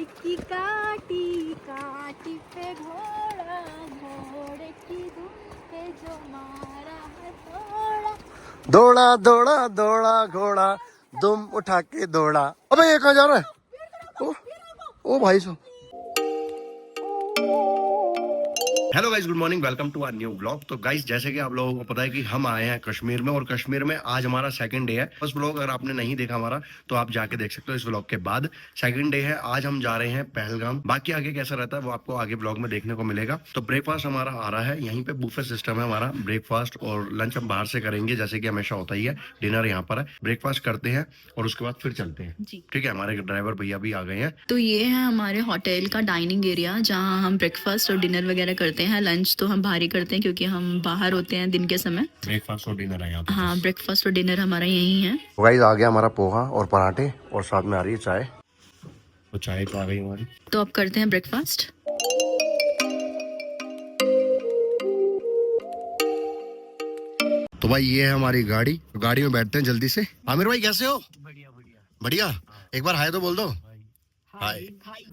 की काटी काटी पे घोड़ा, घोड़े की दुम पे जो मारा है थोड़ा। दौड़ा दौड़ा दौड़ा घोड़ा, दुम उठा के दौड़ा। अबे ये कहाँ जा रहा है? ओ भाई साहब। Hello guys, good morning, welcome to our new blog. तो गाइस, जैसे कि आप लोगों को पता है कि हम आए हैं कश्मीर में, और कश्मीर में आज हमारा सेकंड डे है। फर्स्ट ब्लॉग अगर आपने नहीं देखा हमारा तो आप जाके देख सकते हो इस ब्लॉग के बाद। सेकंड डे है, आज हम जा रहे हैं पहलगाम। बाकी आगे कैसा रहता है वो आपको आगे ब्लॉग में देखने को मिलेगा। तो ब्रेकफास्ट हमारा आ रहा है, यहीं पे बुफे सिस्टम है हमारा। ब्रेकफास्ट और लंच हम बाहर से करेंगे जैसे कि हमेशा होता ही है। डिनर यहाँ पर है, ब्रेकफास्ट करते हैं और उसके बाद फिर चलते हैं। ठीक है, हमारे ड्राइवर भैया भी आ गए हैं। तो ये है हमारे होटल का डाइनिंग एरिया जहाँ हम ब्रेकफास्ट और डिनर वगैरह करते हैं। लंच तो हम बाहर ही करते हैं क्योंकि हम बाहर होते हैं दिन के समय। ब्रेकफास्ट और डिनर है यहाँ पे। हाँ, ब्रेकफास्ट और डिनर हमारा यही है। गाइस, आ गया हमारा पोहा और पराठे, और साथ में आ रही है चाय। तो चाय तो आ गई हमारी। तो अब करते हैं ब्रेकफास्ट। तो भाई ये है हमारी गाड़ी, गाड़ी में बैठते हैं जल्दी से। आमिर भाई कैसे हो? बढ़िया बढ़िया बढ़िया। एक बार हाय तो बोल दो। हाय।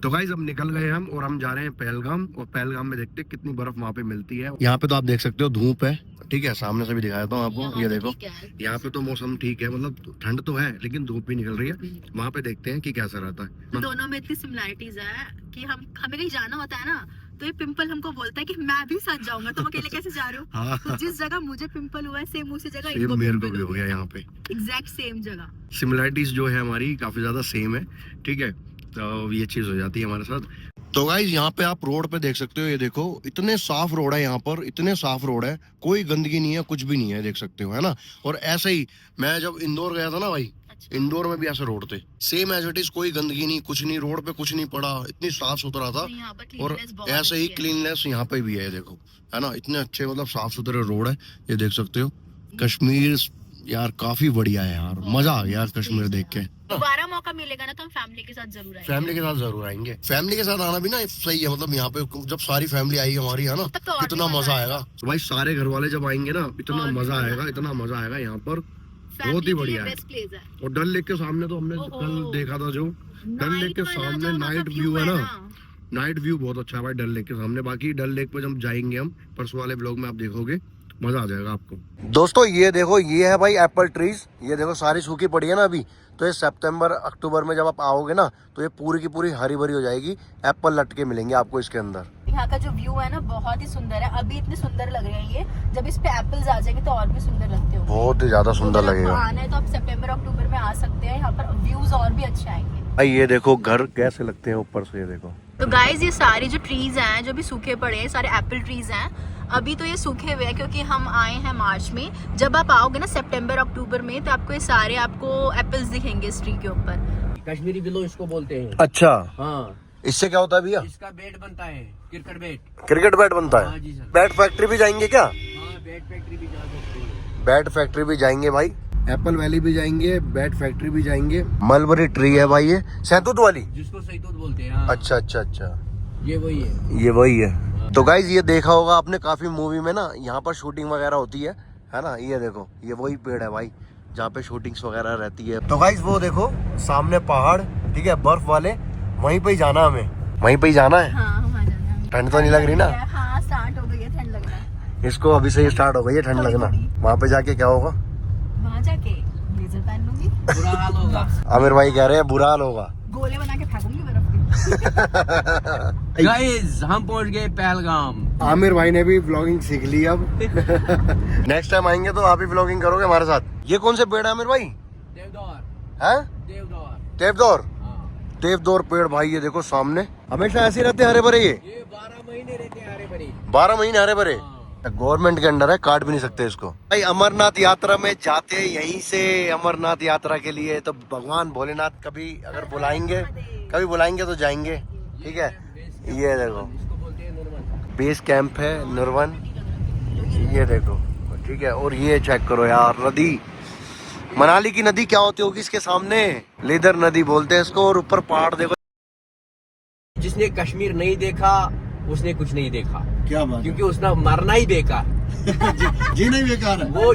तो गाइस, अब निकल गए हम और हम जा रहे हैं पहलगाम। और पहलगाम में देखते हैं कितनी बर्फ वहाँ पे मिलती है। यहाँ पे तो आप देख सकते हो धूप है, ठीक है, सामने से भी दिखा देता हूँ आपको। ये देखो, यहाँ पे तो मौसम ठीक है, मतलब ठंड तो है लेकिन धूप भी निकल रही है। वहाँ पे देखते हैं कि कैसा रहता है। दोनों में इतनी सिमिलरिटीज है कि हमें कहीं जाना होता है ना, तो ये पिंपल हमको बोलता है कि मैं भी साथ जाऊंगा, तुम अकेले कैसे जा रहे हो? हाँ। तो जिस जगह मुझे पिंपल हुआ है सेम उसी जगह सेम मेरे को भी हो गया यहाँ पे, एग्जैक्ट सेम जगह। सिमिलरिटीज जो है हमारी काफी ज्यादा सेम है, ठीक है। तो ये चीज हो जाती है हमारे साथ। तो गाइस, यहाँ पे आप रोड पे देख सकते हो, ये देखो इतने साफ रोड है यहाँ पर, इतने साफ रोड है, कोई गंदगी नहीं है, कुछ भी नहीं है, देख सकते हो, है ना। और ऐसे ही मैं जब इंदौर गया था ना भाई, इंदौर में भी ऐसे रोड थे, सेम एज इट इज, कोई गंदगी नहीं, कुछ नहीं, रोड पे कुछ नहीं पड़ा, इतनी साफ सुथरा था। और ऐसे ही क्लीननेस यहाँ पे भी है, देखो, है ना, इतने अच्छे मतलब साफ सुथरे रोड है, ये देख सकते हो। कश्मीर यार काफी बढ़िया है यार, मजा आ गया कश्मीर देख के। दोबारा मौका मिलेगा ना तो हम फैमिली के साथ जरूर आएंगे। फैमिली के साथ जरूर आएंगे। फैमिली के साथ आना भी ना सही है, मतलब यहाँ पे जब सारी फैमिली आएगी हमारी, है ना, तो कितना मजा आएगा। तो भाई सारे घर वाले जब आएंगे ना, इतना मजा आएगा, इतना मजा आएगा यहाँ पर, बहुत ही बढ़िया है। और डल लेक के सामने तो हमने कल देखा था, जो डल लेक के सामने नाइट व्यू है ना, नाइट व्यू बहुत अच्छा है भाई डल लेक के सामने। बाकी डल लेक पे जब जाएंगे हम, परसों वाले ब्लॉग में आप देखोगे, मजा आ जाएगा आपको। दोस्तों ये देखो, ये है भाई एप्पल ट्रीज, ये देखो सारी सूखी पड़ी है ना अभी, तो ये सितंबर अक्टूबर में जब आप आओगे ना तो ये पूरी की पूरी हरी भरी हो जाएगी, एप्पल लटके मिलेंगे आपको इसके अंदर। यहाँ का जो व्यू है ना बहुत ही सुंदर है, अभी इतने सुंदर लग रहे हैं ये, जब इस पे एप्पल्स आ जाएंगे तो और भी सुंदर लगते हो, बहुत ही ज्यादा सुंदर लगेगा। आना है तो आप सितंबर अक्टूबर में आ सकते हैं, यहाँ पर व्यूज और भी अच्छे आएंगे। भाई ये देखो घर कैसे लगते हैं ऊपर से, ये देखो। तो गाइज, ये सारी जो ट्रीज हैं जो भी सूखे पड़े हैं, सारे एप्पल ट्रीज हैं, अभी तो ये सूखे हुए हैं क्योंकि हम आए हैं मार्च में। जब आप आओगे ना सितंबर अक्टूबर में तो आपको ये सारे एप्पल्स दिखेंगे इस ट्री के ऊपर। कश्मीरी विलो इसको बोलते हैं। अच्छा, हाँ। इससे क्या होता है भैया? इसका बैट बनता है, क्रिकेट बैट। क्रिकेट बैट बनता है? हाँ जी सर। बैट फैक्ट्री भी जाएंगे क्या? हाँ, बैट फैक्ट्री भी जा सकते हैं। बैट फैक्ट्री भी जाएंगे भाई, एप्पल वैली भी जाएंगे, बैट फैक्ट्री भी जाएंगे। मलबरी ट्री है भाई, ये सहतूत वाली, जिसको सैतूत बोलते हैं। हाँ। अच्छा अच्छा अच्छा, ये वही है, ये वही है। तो गाइज ये देखा होगा आपने काफी मूवी में ना, यहाँ पर शूटिंग वगैरह होती है ना। ये देखो, ये वही पेड़ है भाई जहाँ पे शूटिंग्स वगैरह रहती है। तो गाइज वो देखो सामने पहाड़, ठीक है, बर्फ वाले, वहीं पे ही जाना हमें, वहीं पे ही जाना है। हाँ, वहाँ जाना है। ठंड तो नहीं लग रही ना? हाँ, स्टार्ट हो गई है ठंड लगना। इसको अभी से ही स्टार्ट हो गई है ठंड लगना। वहाँ पे जाके क्या होगा? वहाँ जाके ब्लेजर पहन लूंगी, बुरा हाल होगा। आमिर भाई कह रहे हैं बुरा हाल होगा, गोले बना के फेंकूंगी बर्फ के। गाइस, हम पहुंच गए पहलगाम। आमिर भाई ने भी व्लॉगिंग सीख ली अब। नेक्स्ट टाइम आएंगे तो आप ही व्लॉगिंग करोगे हमारे साथ। ये कौन से पेड़ है आमिर भाई? देवदार। हैं? देवदार। देवदार? हाँ। देवदार पेड़ भाई, ये देखो सामने, हमेशा ऐसे रहते हरे भरे। ये 12 महीने रहते हैं हरे भरे। 12 महीने हरे भरे। गवर्नमेंट के अंडर है, काट भी नहीं सकते इसको। भाई अमरनाथ यात्रा में जाते हैं यहीं से अमरनाथ यात्रा के लिए, तो भगवान भोलेनाथ कभी अगर बुलाएंगे, कभी बुलाएंगे तो जाएंगे, ठीक है। ये देखो बेस कैंप है नुरवन, ये देखो, ठीक है। और ये चेक करो यार, नदी, मनाली की नदी क्या होती होगी इसके सामने, लेदर नदी बोलते हैं इसको। और ऊपर पहाड़ देखो। जिसने कश्मीर नहीं देखा उसने कुछ नहीं देखा। क्या बात? क्योंकि उसने मरना ही बेकार। जीना ही बेकार है। वो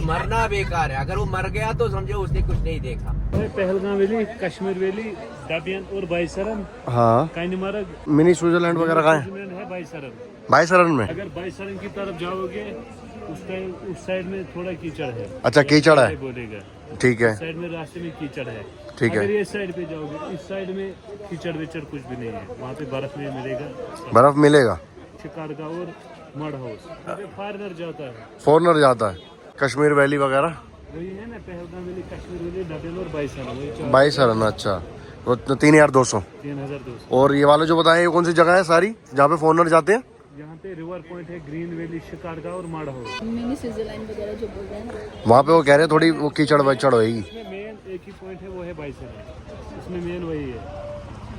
मरना बेकार है, अगर वो मर गया तो समझो उसने कुछ नहीं देखा। पहलगाम वैली, कश्मीर वैली डबियन और बाईसरन, हाँ, काइनमर्ग, मिनी स्विट्जरलैंड वगैरह कहाँ है? न्यूजीलैंड है बाईसरन। बाईसरन में? अगर बाईसरन की तरफ जाओगे उस साइड में थोड़ा कीचड़ है। अच्छा, कीचड़ है, बोलेगा ठीक है, साइड में रास्ते में कीचड़ है। ठीक है। अगर ये साइड पे जाओगे, इस साइड में कीचड़ विचड़ कुछ भी नहीं है, वहाँ पे बर्फ में मिलेगा। बर्फ मिलेगा। शिकारगा और मड हाउस, फॉरनर जाता है, फॉरनर जाता है। कश्मीर वैली वगैरह वही है ना, पहलगाम वैली, कश्मीर वैली, डबियन और बाईसरन। बाईसरन, अच्छा, वो 3200। 3200। और ये वाले जो बताए, ये कौन सी जगह है सारी जहाँ पे फॉरनर जाते हैं? यहाँ पे रिवर पॉइंट है, ग्रीन वैली, शिकारगा और मड हाउस। मिनी स्विट्जरलैंड वगैरह जो बोल रहे हैं ना, वहाँ पे वो कह रहे हैं थोड़ी वो कीचड़ वचड़ होगी। इसमें मेन एक ही पॉइंट है, वो है बाईसरन, इसमें मेन वही है,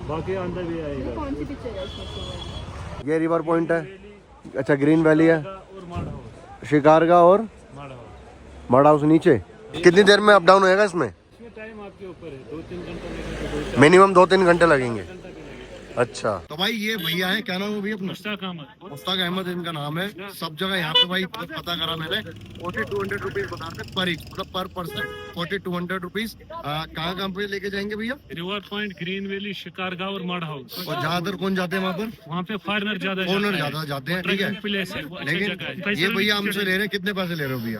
बाकी अंदर भी आएगा। कौन सी पिक्चर है इसमें? ये रिवर पॉइंट है, अच्छा, ग्रीन वैली है, और मड हाउस, शिकारगा और मड हाउस। मड हाउस नीचे। कितनी देर में अप डाउन होएगा इसमें? इसमें टाइम आपके ऊपर है, 2-3 घंटे लगेगा। मिनिमम 2-3 घंटे लगेंगे। अच्छा, तो भाई ये भैया है, क्या नाम है भैया अपना? मुश्ताक अहमद। मुश्ताक अहमद इनका नाम है। सब जगह यहाँ पे भाई पता करा मैंने, 4200 रुपीज बताते पर ईच, मतलब पर पर्सन 4200 रुपीज। कहाँ पे लेके जाएंगे भैया? River point, green valley, Shikargah और मड हाउस। और ज्यादातर कौन जाते हैं वहाँ पर? वहाँ पे फॉरनर ज्यादा जाते हैं, ठीक है। प्लेस है, वो अच्छी जगह है। लेकिन ये भैया हमसे ले रहे हैं, कितने पैसे ले रहे हो भैया?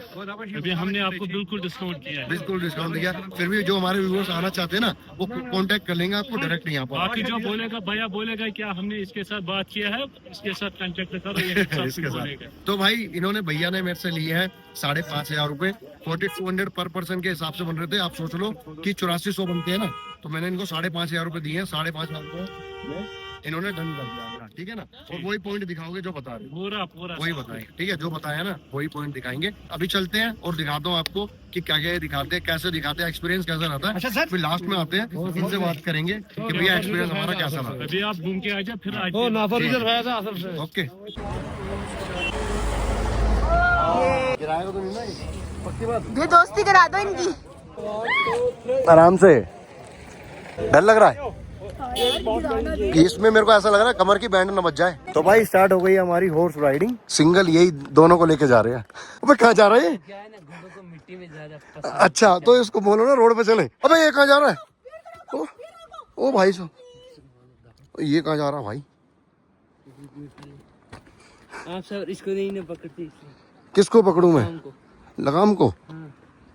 अभी हमने आपको बिल्कुल डिस्काउंट किया है। बिल्कुल डिस्काउंट दिया। फिर भी जो हमारे व्यूअर्स आना चाहते हैं ना, वो कांटेक्ट कर लेंगे आपको डायरेक्ट यहाँ पर। बाकी जो बोलेगा भैया बोलेगा क्या हमने इसके साथ बात किया है, इसके साथ कांटेक्ट करो, ये सब इसके बोलेगा। साथ तो भाई इन्होंने, भैया ने मेरे से लिए है 5500 रुपए, 4200 पर पर्सन के हिसाब से बन रहे थे। आप सोच लो कि 8400 बनते हैं ना, तो मैंने इनको 5500 रुपए दिए हैं। 5500 रुपए इन्होंने डन कर दिया, ठीक है ना। और वही पॉइंट दिखाओगे जो बता रहे हो, पूरा वही बताएंगे, ठीक है, जो बताया ना वही पॉइंट दिखाएंगे। अभी चलते हैं और दिखाता हूँ आपको कि क्या क्या दिखाते हैं, कैसे दिखाते हैं, एक्सपीरियंस कैसा रहता है। अच्छा सर, फिर लास्ट में आते हैं, इनसे बात करेंगे कि भैया एक्सपीरियंस हमारा कैसा रहा। अभी आप घूम के आ जाए, फिर आज ओके। किराया तो नहीं ना, पक्की बात। ये दोस्ती करा दो इनकी। आराम से। डर लग रहा है कि इसमें, मेरे को ऐसा लग रहा है कमर की बैंड न बच जाए। तो भाई स्टार्ट हो गई हमारी हॉर्स राइडिंग, सिंगल, यही दोनों को लेके जा रहे हैं। अबे कहाँ जा रहे हैं? मिट्टी में ज्यादा अच्छा, तो इसको बोलो ना रोड पे चले। अबे ये कहाँ जा रहा है? ओ भाई सो, ये कहाँ जा रहा है भाई? आप सर इसको नहीं ना पकड़ती। किसको पकड़ूं मैं? लगाम को?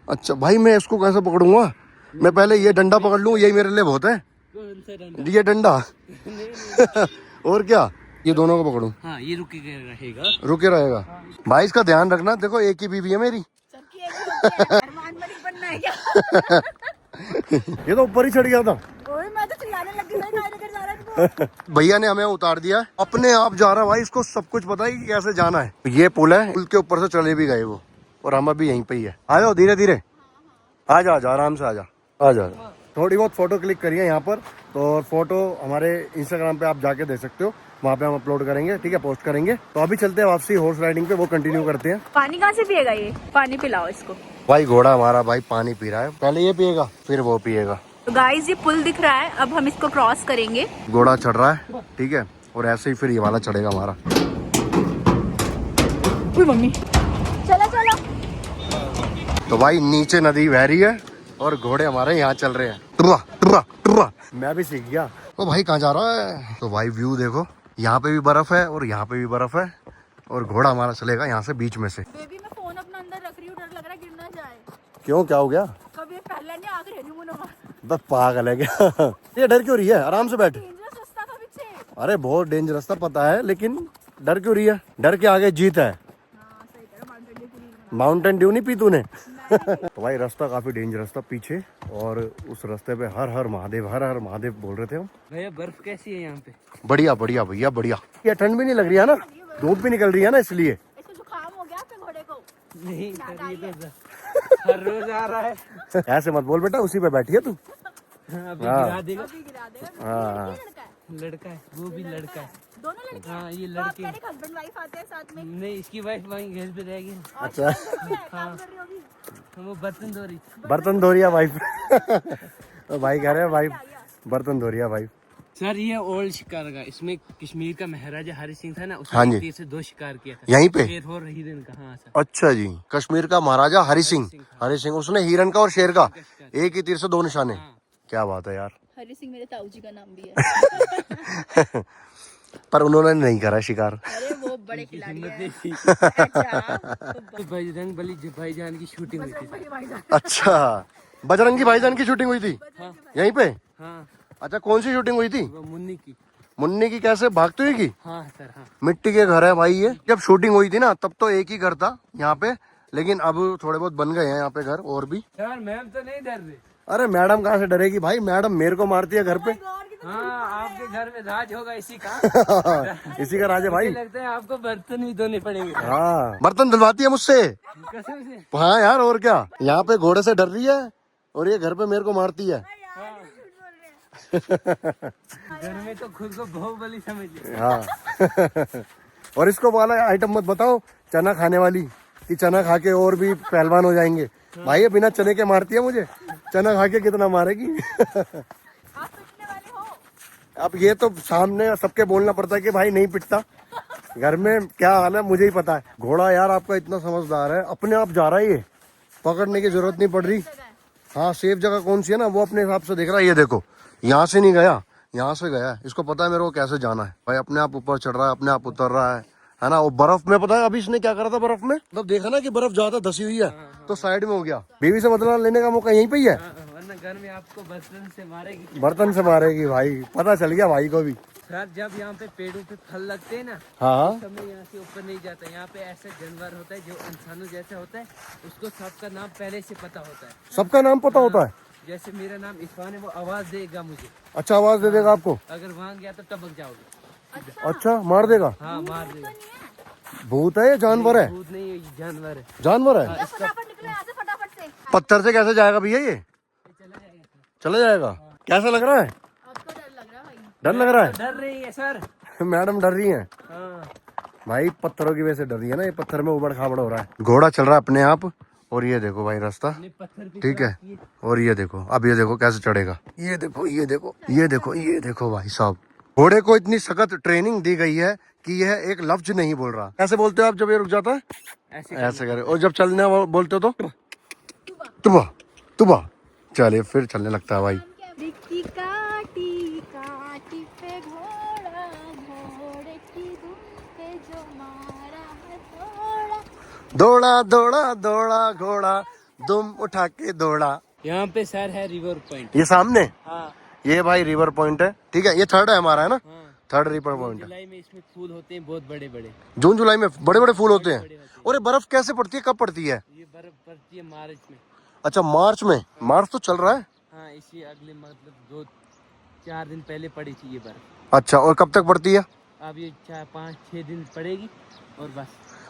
अच्छा भाई, मैं इसको कैसे पकड़ूंगा? मैं पहले ये डंडा पकड़ लूं, यही मेरे लिए बहुत है, ये डंडा। और क्या, ये दोनों को पकड़ूं? हाँ, ये रहेगा, रुके रहेगा। भाई इसका ध्यान रखना, देखो एक ही बीवी है मेरी। ये तो ऊपर ही चढ़ गया था। मैं तो चिल्लाने लग गई, भैया ने हमें उतार दिया, अपने आप जा रहा है भाई, इसको सब कुछ पता है कि कैसे जाना है। ये पुल है, पुल के ऊपर से चले भी गए वो, और हम अभी यहीं पे ही है। आ जाओ धीरे धीरे, आ जा आराम से, आ जा। थोड़ी बहुत फोटो क्लिक करिए यहाँ पर, तो फोटो हमारे इंस्टाग्राम पे आप जाके दे सकते हो, वहाँ पे हम अपलोड करेंगे, ठीक है, पोस्ट करेंगे। तो अभी चलते हैं वापसी हॉर्स राइडिंग पे, वो कंटिन्यू करते हैं। पानी कहाँ से पिएगा ये? पानी पिलाओ इसको। भाई घोड़ा हमारा भाई पानी पी रहा है, पहले ये पिएगा फिर वो पिएगा। तो गाइस, ये पुल दिख रहा है, अब हम इसको क्रॉस करेंगे। घोड़ा चढ़ रहा है, ठीक है, और ऐसे ही फिर ये वाला चढ़ेगा हमारा। मम्मी चलो चलो। तो भाई नीचे नदी बह रही है और घोड़े हमारे यहाँ चल रहे हैं, टुर्रा टुर्रा टुर्रा। मैं भी सीख गया। तो भाई कहाँ जा रहा है? तो भाई व्यू देखो, यहाँ पे भी बर्फ है और यहाँ पे भी बर्फ है, और घोड़ा हमारा चलेगा यहाँ से बीच में से। बेबी मैं फोन अपना अंदर रख रही हूँ, डर लग रहा है गिर ना जाए। क्यों, क्या हो गया? कभी पहले नहीं आगे हनीमून होगा। बस पागल है क्या? ये डर क्यों रही है? आराम से बैठ। डेंजरस रास्ता था पीछे। अरे बहुत डेंजरस था, पता है, लेकिन डर क्यों रही है? डर के आगे जीत है। माउंटेन ड्यू नहीं पी तूने? तो भाई रास्ता काफी डेंजरस था पीछे, और उस रास्ते पे हर हर महादेव बोल रहे थे हम। भैया बर्फ कैसी है यहाँ पे? बढ़िया बढ़िया भैया बढ़िया। ये ठंड भी नहीं लग रही है ना, धूप भी निकल रही है ना, इसलिए। इसको जुकाम हो गया अपने घोड़े को। नहीं सर, ये तो हर रोज आ रहा है। ऐसे मत बोल बेटा, उसी पे बैठी है तू। अभी गिरा देगा। अभी गिरा देगा। हाँ, लड़का है, वो भी लड़का है। दोनों लड़के। हाँ, ये तो लड़के। आप हस्बैंड वाइफ आते हैं साथ में। नहीं, इसकी वाइफ वहीं घर पे रहेगी। अच्छा, काम कर रही होगी। वो बर्तन धो रही। बर्तन धो रही है वाइफ। तो भाई कह रहे हैं वाइफ बर्तन धो रही है वाइफ। सर ये ओल्ड शिकार का, इसमें कश्मीर का महाराजा हरि सिंह था ना, हाँ उसने जी। तीर से 2 शिकार किया था। यहीं पे? शेर और हिरन का। हाँ सर। अच्छा जी, कश्मीर का महाराजा हरि सिंह, उसने हिरन का और शेर का एक ही तीर से 2 निशाने। क्या बात है यार। हरी सिंह मेरे ताऊ जी का नाम भी है। पर उन्होंने नहीं करा शिकार। अरे वो बड़े खिलाड़ी हैं। बजरंग बली भाईजान की शूटिंग हुई थी। अच्छा, बजरंगी भाईजान की शूटिंग हुई थी यहीं पे? हाँ, अच्छा, कौन सी शूटिंग हुई थी? वो मुन्नी की। मुन्नी की? कैसे, भागते हुए की? हाँ सर, हाँ। मिट्टी के घर है भाई ये। जब शूटिंग हुई थी ना तब तो एक ही घर था यहाँ पे, लेकिन अब थोड़े बहुत बन गए हैं यहाँ पे घर और भी। यार मैम तो नहीं डर रही। अरे मैडम कहाँ से डरेगी भाई, मैडम मेरे को मारती है घर पे। हाँ, आपके घर में राज होगा इसी का। इसी का राज है भाई। लगता है आपको बर्तन भी धोने पड़ेंगे। हाँ, बर्तन धुलवाती है मुझसे। कसम से। हाँ यार, और क्या। यहाँ पे घोड़े से डर रही है और ये घर पे मेरे को मारती है। घर में तो खुद को बाहुबली समझिए। हाँ। और इसको वाला आइटम मत बताओ, चना खाने वाली, कि चना खा के और भी पहलवान हो जाएंगे। भाई ये बिना चने के मारती है मुझे, चना खा के कितना मारेगी। अब ये तो सामने सबके बोलना पड़ता है कि भाई नहीं पिटता, घर में क्या हाल है मुझे ही पता है। घोड़ा यार आपका इतना समझदार है, अपने आप जा रहा है, ये पकड़ने की जरूरत नहीं पड़ रही। हाँ, सेफ जगह कौन सी है ना वो अपने हिसाब से देख रहा है। ये देखो, यहाँ से नहीं गया, यहाँ से गया। इसको पता है मेरे को कैसे जाना है। भाई अपने आप ऊपर चढ़ रहा है, अपने आप उतर रहा है ना। वो बर्फ में, पता है अभी इसने क्या करा था बर्फ में, मतलब देखा ना कि बर्फ ज्यादा धसी हुई है तो साइड में हो गया। बीवी से बदला लेने का मौका यहीं पे ही है, वरना घर में आपको बर्तन से मारेगी। बर्तन से मारेगी भाई, पता चल गया भाई को भी। सर जब यहाँ पे पेड़ों पे फल लगते हैं ना, हाँ, समय यहाँ से ऊपर नहीं जाता। यहाँ पे ऐसा जानवर होता है जो इंसानों जैसा होता है, उसको सबका नाम पहले से पता होता है। सबका नाम पता होता है। जैसे मेरा नाम इरफान है, वो आवाज देगा मुझे। अच्छा, आवाज दे देगा आपको? अगर वहाँ गया तो टपक जाओगे। अच्छा, मार देगा? हाँ, मार देगा। भूत है या जानवर है? भूत नहीं है, ये जानवर है। जानवर है। फटाफट निकलो यहाँ से, फटाफट से। पत्थर से कैसे जाएगा भैया ये? चला जाएगा। कैसा लग रहा है? आपको डर लग रहा है भाई? डर लग रहा है? डर रही है सर। मैडम डर रही है हाँ। भाई, पत्थरों की वजह से डर रही है ना, ये पत्थर में उबड़ खाबड़ हो रहा है। घोड़ा चल रहा है अपने आप। और ये देखो भाई रास्ता, पत्थर पे ठीक है। और ये देखो, अब ये देखो कैसे चढ़ेगा। ये देखो, ये देखो, ये देखो, ये देखो भाई साहब, घोड़े को इतनी सख्त ट्रेनिंग दी गई है कि यह एक लफ्ज नहीं बोल रहा। कैसे बोलते हो आप जब ये रुक जाता है? ऐसे करे। और जब चलने बोलते हो तो तुबा तुबा, चले फिर चलने लगता है भाई। रिक्की काटी काटी पे घोड़ा, घोड़े की दुम पे जो मारा है थोड़ा। दौड़ा दौड़ा दौड़ा घोड़ा, दुम उठा के दौड़ा। यहाँ पे सर है रिवर पॉइंट। ये सामने, हाँ, ये भाई रिवर पॉइंट है, ठीक है। ये थर्ड है हमारा, है ना? हाँ। थर्ड रिवर पॉइंट है। जुलाई में इसमें फूल होते हैं बहुत बड़े बड़े। जून जुलाई में बड़े बड़े फूल होते हैं। और ये बर्फ कैसे पड़ती है, कब पड़ती है? ये बर्फ पड़ती है मार्च में। अच्छा, मार्च में। मार्च तो चल रहा है। हाँ, इसी अगले मतलब 2-4 दिन पहले पड़ी थी ये बर्फ। अच्छा, और कब तक पड़ती है? अब ये 4-5-6 दिन पड़ेगी और बस।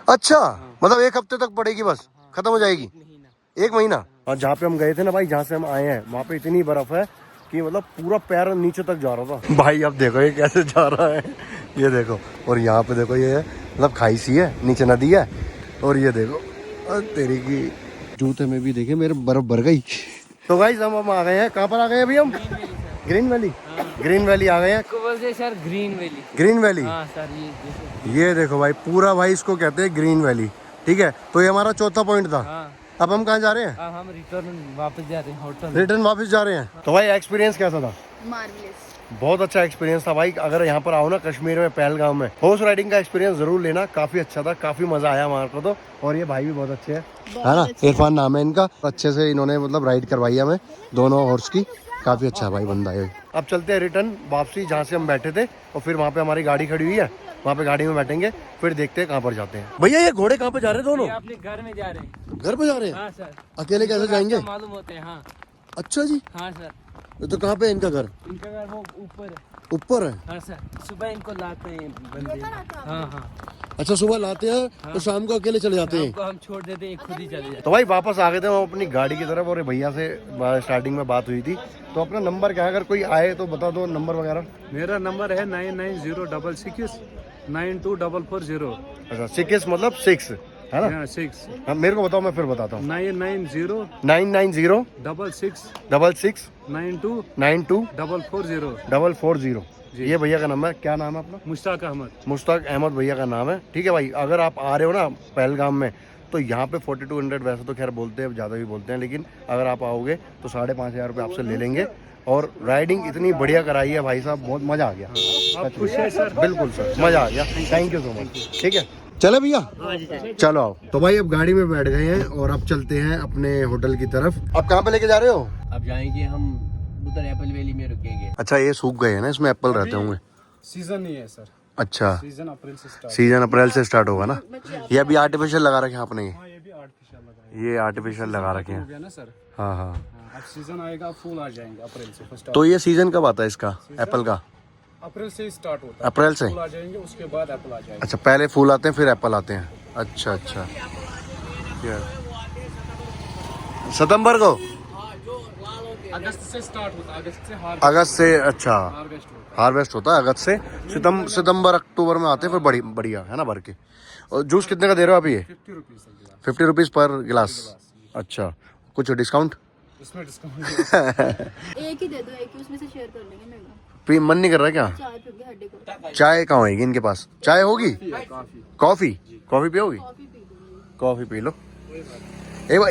अच्छा, मतलब एक हफ्ते तक पड़ेगी बस, खत्म हो जाएगी। महीना। एक महीना। और जहाँ पे हम गए थे ना भाई, जहाँ से हम आए हैं, वहाँ पे इतनी बर्फ है कि मतलब पूरा पैर नीचे तक जा रहा था। भाई अब देखो ये कैसे जा रहा है, ये देखो। और यहाँ पे देखो, ये मतलब खाई सी है, नीचे नदी है। और ये देखो, तेरी की जूते में भी देखे मेरे बर्फ भर गई। तो गाइस हम आ गए हैं, कहाँ पर आ गए अभी हम? Green valley. ग्रीन वैली आ गए हैं। इसको बोलते हैं sir green valley. Green valley, हाँ सर, ये देखो भाई, पूरा भाई इसको कहते हैं ग्रीन वैली, ठीक है। तो ये हमारा चौथा पॉइंट था। हाँ। अब हम कहाँ जा रहे हैं? अब हम रिटर्न वापस जा रहे हैं होटल। रिटर्न वापस जा रहे हैं। तो भाई एक्सपीरियंस कैसा था? मार्वलेस। बहुत अच्छा एक्सपीरियंस था भाई। अगर यहाँ पर आओ ना कश्मीर में, पहलगाम में, हॉर्स राइडिंग का एक्सपीरियंस जरूर लेना, काफी अच्छा था, काफी मजा आया हमारे को तो। और ये भाई भी बहुत अच्छे हैं, है ना? इरफान नाम है इनका। अच्छे से इन्होंने मतलब राइड करवाई हमें दोनों हॉर्स की, काफी अच्छा भाई बंदा है। अब चलते हैं रिटर्न वापसी जहाँ से हम बैठे थे, और फिर वहाँ पे हमारी गाड़ी खड़ी हुई है, वहाँ पे गाड़ी में बैठेंगे, फिर देखते हैं कहाँ पर जाते हैं। भैया ये घोड़े कहाँ पे जा रहे हैं दोनों? अपने घर में जा रहे हैं। घर पे जा रहे हैं? हाँ सर। अकेले कैसे जाएंगे? मालूम होते हैं। हाँ। अच्छा जी। हाँ सर। तो कहाँ पे है इनका घर? इनका घर वो ऊपर है। ऊपर है? हाँ सर, सुबह इनको लाते हैं बंदे। हाँ हाँ। अच्छा, सुबह लाते हैं तो शाम को अकेले चले जाते हैं। हमको हम छोड़ देते हैं, खुद ही चले जाते। तो भाई वापस आ गए थे हम अपनी गाड़ी की तरफ, और भैया से स्टार्टिंग में बात हुई थी। तो अपना नंबर क्या है, अगर कोई आए तो बता दो नंबर वगैरह। मेरा नंबर है 9906692440। अच्छा, 6 मतलब 6 है ना? 6 हाँ, मेरे को बताओ, मैं फिर बताता हूँ। 9906692924440। ये भैया का नंबर है। क्या नाम है अपना? मुश्ताक अहमद। मुश्ताक अहमद भैया का नाम है, ठीक है भाई। अगर आप आ रहे हो ना पहलगाम में, तो यहाँ पे 4200 वैसे तो खैर बोलते हैं, ज़्यादा भी बोलते हैं, लेकिन अगर आप आओगे तो 5500 रुपये आपसे ले लेंगे, और राइडिंग इतनी बढ़िया कराई है भाई साहब, बहुत मजा आ गया। आप खुश हैं सर? बिल्कुल सर, मजा आ गया। Thank you so much. ठीक है चलो भैया, चलो आओ। तो भाई अब गाड़ी में बैठ गए हैं और अब चलते हैं अपने होटल की तरफ। अब कहाँ पे लेके जा रहे हो? अब जाएंगे हम उधर एप्पल वैली में रुकेंगे। अच्छा ये सूख गए हैं ना, इसमें एप्पल रहते होंगे। सीजन नहीं है सर, अच्छा सीजन अप्रैल से स्टार्ट। सीजन अप्रैल से स्टार्ट होगा ना। ये अभी आर्टिफिशियल लगा रखे हैं आपने, हाँ ये भी आर्टिफिशियल लगा है। ये आर्टिफिशियल लगा रखे हो हैं। गया ना सर। हाँ हाँ। हाँ, अब सीजन आएगा, फूल आ जाएंगे अप्रैल से फर्स्ट। तो ये सीजन कब आता है इसका एप्पल का? अप्रैल से स्टार्ट होता है। अप्रैल से? फूल आ जाएंगे उसके बाद एप्पल आ जाएगा। अच्छा पहले फूल आते हैं फिर एप्पल आते हैं। अच्छा अच्छा, सितंबर को? अगस्त से स्टार्ट होता है, अगस्त से अगस्त से? अच्छा हार्वेस्ट होता है। हार्वेस्ट होता है अगस्त से। सितंबर अक्टूबर में आते हैं फिर बढ़िया है ना भर के। और जूस कितने का दे रहे हो अभी ये? 50 रुपीज सर गिलास। 50 रुपीज़ पर गिलास। अच्छा कुछ डिस्काउंट? इसमें डिस्काउंट एक ही दे दो, एक ही उसमें से शेयर कर लेंगे मेरे को। मन नहीं कर रहा क्या? चाय पीओगे हड्डी को? चाय कहाँ होगी इनके पास? चाय होगी? कॉफी? कॉफी पियोगी? कॉफी पी दूंगी। Coffee P low.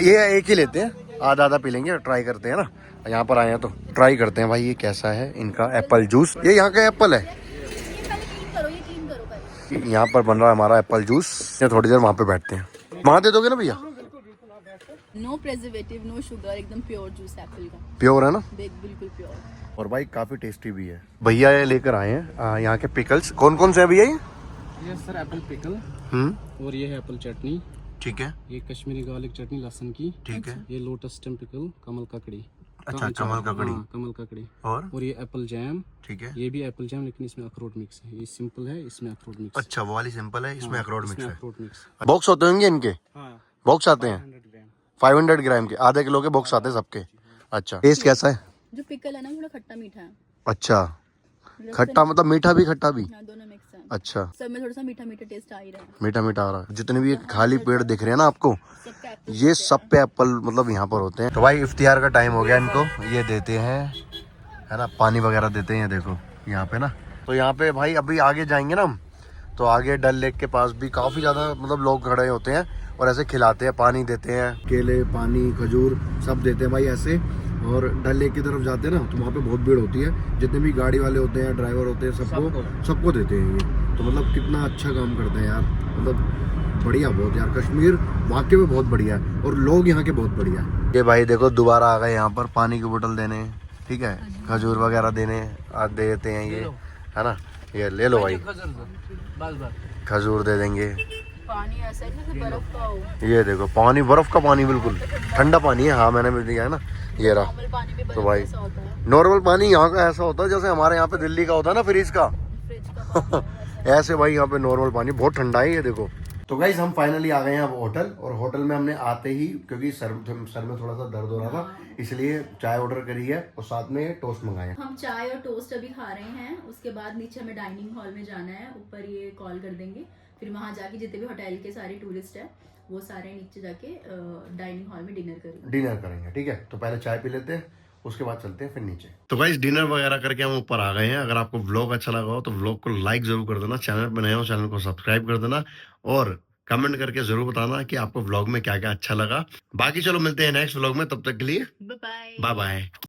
ये एक ही लेते हैं, आधा आधा पी लेंगे, ट्राई करते हैं ना। यहाँ पर आए हैं तो ट्राई करते हैं भाई ये कैसा है इनका एप्पल जूस। ये यहाँ का एप्पल है। ये पहले क्लीन करो, ये क्लीन करो पहले। यहाँ पर बन रहा है हमारा एप्पल जूस। ये थोड़ी देर वहाँ पे बैठते हैं। वहाँ दे दोगे ना भैया? नो प्रेजर्वेटिव, नो शुगर, एकदम प्योर जूस एप्पल का, प्योर है ना? बिल्कुल प्योर। और भाई काफी टेस्टी भी है। भैया ये लेकर आए हैं यहाँ के पिकल्स। कौन कौन से है भैया ये? ये सर एप्पल पिकल, और ये है एप्पल चटनी, ठीक है। ये कश्मीरी गार्लिक चटनी लहसुन की, ठीक है। ये लोटस स्टेम पिकल, कमल ककड़ी। अच्छा कमल ककड़ी। हाँ, कमल ककड़ी। और ये एप्पल जैम, ठीक है। ये भी एप्पल जैम लेकिन इसमें अखरोट मिक्स है। ये सिंपल है, इसमें अखरोट मिक्स। अच्छा वो वाली सिंपल है, इसमें अखरोट मिक्स है। अखरोट मिक्स। बॉक्स होते होंगे इनके? हाँ, बॉक्स आते हैं 100 ग्राम। 500 ग्राम के, आधे किलो के बॉक्स आते हैं सबके। अच्छा टेस्ट कैसा है? जो पिकल है ना थोड़ा खट्टा मीठा है। अच्छा खट्टा मतलब मीठा भी खट्टा भी? हाँ, दोनों मिक्स है। अच्छा सब में थोड़ा सा मीठा मीठा टेस्ट आ ही रहा है। मीठा मीठा आ रहा है। जितने भी ये खाली पेड़ दिख रहे हैं ना आपको, सबका एप्पल ये सब पे एप्पल मतलब यहाँ पर होते हैं। तो भाई इफ्तियार का टाइम हो गया इनको, ये देते हैं है ना, पानी वगैरह देते हैं देखो यहाँ पे ना। तो यहाँ पे भाई अभी आगे जाएंगे ना हम, तो आगे डल लेक के पास भी काफ़ी ज़्यादा मतलब लोग खड़े होते हैं और ऐसे खिलाते हैं, पानी देते हैं, केले पानी खजूर सब देते हैं भाई ऐसे। और डल लेक की तरफ जाते हैं ना तो वहाँ पे बहुत भीड़ होती है, जितने भी गाड़ी वाले होते हैं ड्राइवर होते हैं सबको देते हैं ये। तो मतलब कितना अच्छा काम करते हैं यार, मतलब बढ़िया बहुत यार। कश्मीर वाकई में बहुत बढ़िया है और लोग यहाँ के बहुत बढ़िया है। ये भाई देखो दोबारा आ गए यहाँ पर पानी की बोतल देने, ठीक है, खजूर वगैरह देने देते हैं ये है ना। ये ले लो भाई, खजूर दे देंगे। पानी ऐसा है जैसे बर्फ का हो। ये देखो पानी, बर्फ का पानी, बिल्कुल ठंडा पानी है। हाँ मैंने भी दिया है ना, ये रहा। नॉर्मल पानी भी तो बर्फ भाई जैसा होता है। नॉर्मल पानी यहाँ का ऐसा होता है जैसे हमारे यहाँ पे दिल्ली का होता है ना फ्रिज का, फ्रिज का पानी ऐसे भाई यहाँ पे नॉर्मल पानी बहुत ठंडा है। ये देखो तो गाइस हम फाइनली आ गए हैं अब होटल। और होटल में हमने आते ही, क्योंकि सर में थोड़ा सा दर्द हो रहा था, इसलिए चाय ऑर्डर करी है और साथ में टोस्ट मंगाए हैं। हम चाय और टोस्ट अभी खा रहे हैं, उसके बाद नीचे हमें डाइनिंग हॉल में जाना है। ऊपर ये कॉल कर देंगे, फिर वहां जाके जितने भी होटल के सारे टूरिस्ट है वो सारे नीचे जाके डाइनिंग हॉल में डिनर करेंगे। ठीक है तो पहले चाय पी लेते हैं, उसके बाद चलते हैं फिर नीचे। तो गाइस डिनर वगैरह करके हम ऊपर आ गए हैं। अगर आपको व्लॉग अच्छा लगा हो तो व्लॉग को लाइक जरूर कर देना, चैनल पर नए हो चैनल को सब्सक्राइब कर देना और कमेंट करके जरूर बताना कि आपको व्लॉग में क्या क्या अच्छा लगा। बाकी चलो मिलते हैं नेक्स्ट व्लॉग में, तब तक के लिए बाय बाय बाय।